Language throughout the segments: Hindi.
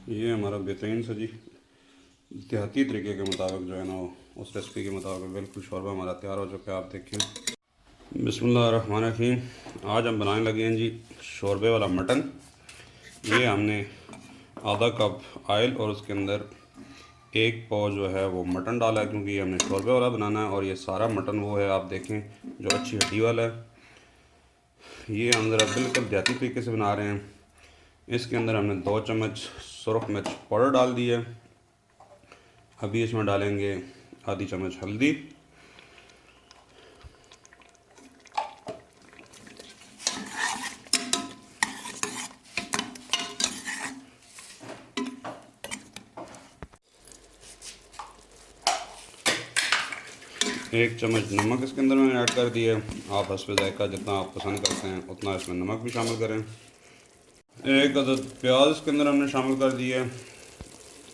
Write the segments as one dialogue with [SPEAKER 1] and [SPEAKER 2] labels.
[SPEAKER 1] ये हमारा बेहतरीन सा जी देहाती तरीके के मुताबिक जो है ना उस रेसिपी के मुताबिक बिल्कुल शोरबा हमारा तैयार हो चुका है। आप देखिए, बिस्मिल्लाहिर्रहमानिर्रहीम। आज हम बनाने लगे हैं जी शोरबे वाला मटन। ये हमने आधा कप आयल और उसके अंदर एक पाव जो है वो मटन डाला है, क्योंकि ये हमने शोरबे वाला बनाना है। और ये सारा मटन वो है, आप देखें, जो अच्छी हड्डी वाला है। ये हम ज़रा बिल्कुल देहाती तरीके से बना रहे हैं। इसके अंदर हमने 2 चम्मच सुरख मिर्च पाउडर डाल दिया। अभी इसमें डालेंगे आधी चम्मच हल्दी, एक चम्मच नमक इसके अंदर मैंने ऐड कर दिया। आप हस्बे जायका जितना आप पसंद करते हैं उतना इसमें नमक भी शामिल करें। एक अदद प्याज इसके अंदर हमने शामिल कर दिया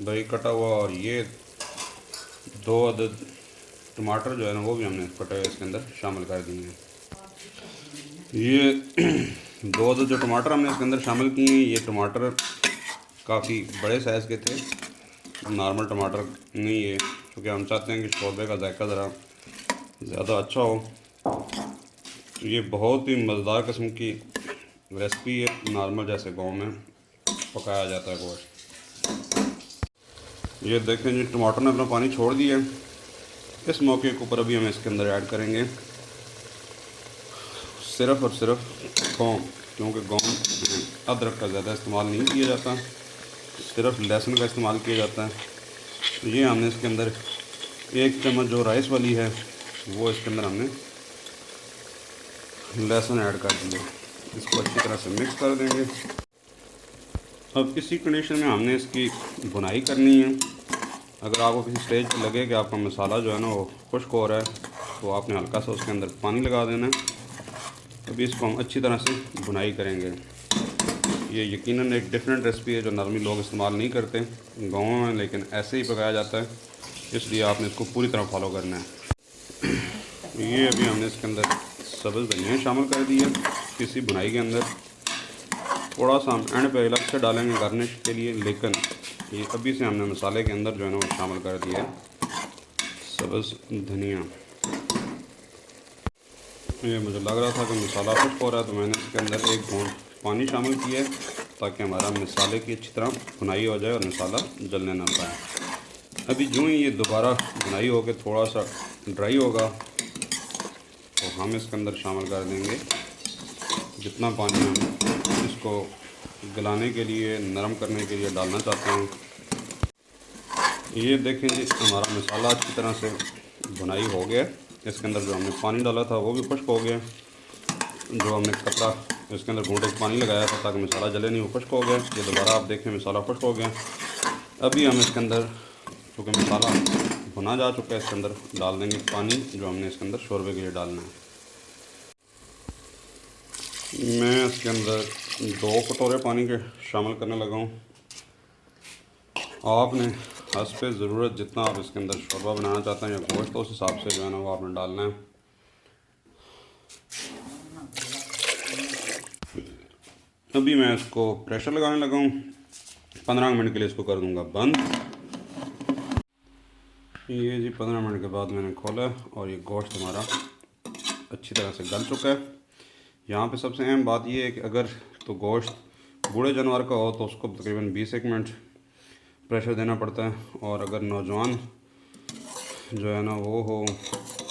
[SPEAKER 1] बारीक कटा हुआ। और ये 2 अदद टमाटर जो है ना वो भी हमने कटे हुए इसके अंदर शामिल कर दिए हैं। ये 2 अदद जो टमाटर हमने इसके अंदर शामिल किए हैं, ये टमाटर काफ़ी बड़े साइज़ के थे, नॉर्मल टमाटर नहीं है, क्योंकि हम चाहते हैं कि शोरबे का जायका ज़रा ज़्यादा अच्छा हो। तो ये बहुत ही मज़ेदार किस्म की रेसिपी है, नॉर्मल जैसे गांव में पकाया जाता है गोश्त। ये देखें जी, टमाटर ने अपना पानी छोड़ दिया। इस मौके के ऊपर अभी हम इसके अंदर ऐड करेंगे सिर्फ़ और सिर्फ गाँव, क्योंकि गाँव में अदरक का ज़्यादा इस्तेमाल नहीं किया जाता, सिर्फ लहसुन का इस्तेमाल किया जाता है। तो ये हमने इसके अंदर 1 चम्मच जो राइस वाली है वो इसके अंदर हमने लहसुन ऐड कर दिया। इसको अच्छी तरह से मिक्स कर देंगे। अब इसी कंडीशन में हमने इसकी भुनाई करनी है। अगर आपको किसी स्टेज पर लगे कि आपका मसाला जो है ना वो खुश्क हो रहा है, तो आपने हल्का सा उसके अंदर पानी लगा देना है। अभी इसको हम अच्छी तरह से भुनाई करेंगे। ये यकीनन एक डिफरेंट रेसिपी है जो नॉर्मली लोग इस्तेमाल नहीं करते गाँव में, लेकिन ऐसे ही पकाया जाता है, इसलिए आपने इसको पूरी तरह फॉलो करना है। ये अभी हमने इसके अंदर सब्ज़ धनिया शामिल कर दिया इसी भुनाई के अंदर। थोड़ा सा हम एंड पे अलग से डालेंगे गार्निश के लिए, लेकिन ये अभी से हमने मसाले के अंदर जो है ना वो शामिल कर दिया सब्ज़ धनिया। ये मुझे लग रहा था कि मसाला खुश्क हो रहा है, तो मैंने इसके अंदर 1 घूंट पानी शामिल किया है, ताकि हमारा मसाले की अच्छी तरह भुनाई हो जाए और मसाला जलने ना पाए। अभी जो ही ये दोबारा भुनाई होकर थोड़ा सा ड्राई होगा, तो हम इसके अंदर शामिल कर देंगे जितना पानी हम इसको गलाने के लिए, नरम करने के लिए डालना चाहते हैं। ये देखें जी, हमारा मसाला अच्छी तरह से भुनाई हो गया। इसके अंदर जो हमने पानी डाला था वो भी खुश्क हो गया। जो हमने कपड़ा इसके अंदर घूंटे पानी लगाया था ताकि मसाला जले नहीं, वो खुश्क हो गया। ये दोबारा आप देखें मसाला खुश्क हो गया। अभी हम इसके अंदर, क्योंकि मसाला भुना जा चुका है, इसके अंदर डाल देंगे पानी जो हमने इसके अंदर शोरबे के लिए डालना है। मैं इसके अंदर 2 कटोरे पानी के शामिल करने लगा हूँ। आपने हस्बे ज़रूरत जितना आप इसके अंदर शोरबा बनाना चाहते हैं या गोश्त, तो उस हिसाब से जो है ना वो आपने डालना है। अभी मैं इसको प्रेशर लगाने लगा हूँ। 15 मिनट के लिए इसको कर दूँगा बंद। ये जी 15 मिनट के बाद मैंने खोला और ये गोश्त हमारा अच्छी तरह से गल चुका है। यहाँ पे सबसे अहम बात ये है कि अगर तो गोश्त बूढ़े जानवर का हो तो उसको तकरीबन 20 मिनट प्रेशर देना पड़ता है, और अगर नौजवान जो है ना वो हो,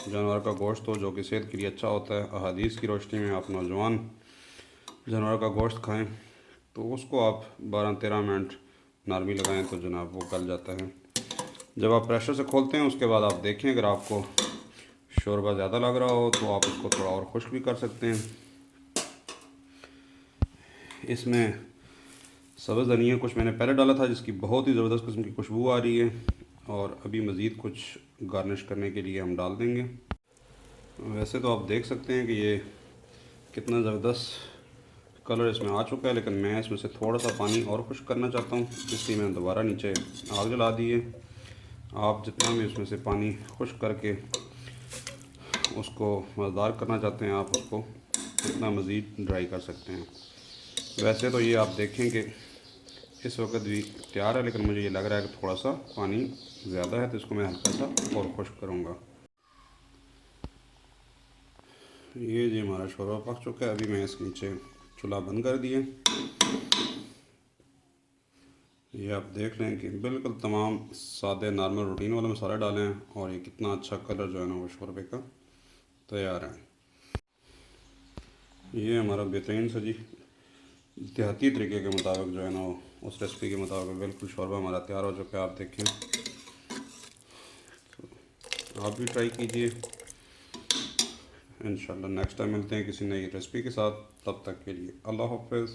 [SPEAKER 1] जानवर का गोश्त हो जो कि सेहत के लिए अच्छा होता है, अहादीस की रोशनी में आप नौजवान जानवर का गोश्त खाएं, तो उसको आप 12-13 मिनट नरमी लगाएं तो जनाब वो गल जाता है। जब आप प्रेशर से खोलते हैं उसके बाद आप देखें, अगर आपको शोरबा ज़्यादा लग रहा हो तो आप इसको थोड़ा और खुश्क भी कर सकते हैं। इसमें सब्ज़ धनिया कुछ मैंने पहले डाला था जिसकी बहुत ही ज़बरदस्त किस्म की खुशबू आ रही है, और अभी मज़ीद कुछ गार्निश करने के लिए हम डाल देंगे। वैसे तो आप देख सकते हैं कि ये कितना ज़बरदस्त कलर इसमें आ चुका है, लेकिन मैं इसमें से थोड़ा सा पानी और खुश्क करना चाहता हूँ, इसलिए मैंने दोबारा नीचे आग जला दी है। आप जितना भी उसमें से पानी खुश्क करके उसको मज़ेदार करना चाहते हैं, आप उसको इतना मज़ीद ड्राई कर सकते हैं। वैसे तो ये आप देखें कि इस वक्त भी तैयार है, लेकिन मुझे ये लग रहा है कि थोड़ा सा पानी ज़्यादा है, तो इसको मैं हल्का सा और खुश्क करूँगा। ये जी हमारा शोरबा पक चुका है। अभी मैं इसके नीचे चूल्हा बंद कर दिए। ये आप देख रहे हैं कि बिल्कुल तमाम सादे नॉर्मल रूटीन वाले मसाले डाले हैं और ये कितना अच्छा कलर जो है ना वो शोरबे का तैयार है। ये हमारा बेहतरीन सा जी देहाती तरीके के मुताबिक जो है ना वो उस रेसिपी के मुताबिक बिल्कुल शोरबा हमारा तैयार हो चुका है। आप देखें, तो आप भी ट्राई कीजिए। इंशाल्लाह नेक्स्ट टाइम मिलते हैं किसी नई रेसिपी के साथ। तब तक के लिए अल्लाह हाफ़िज़।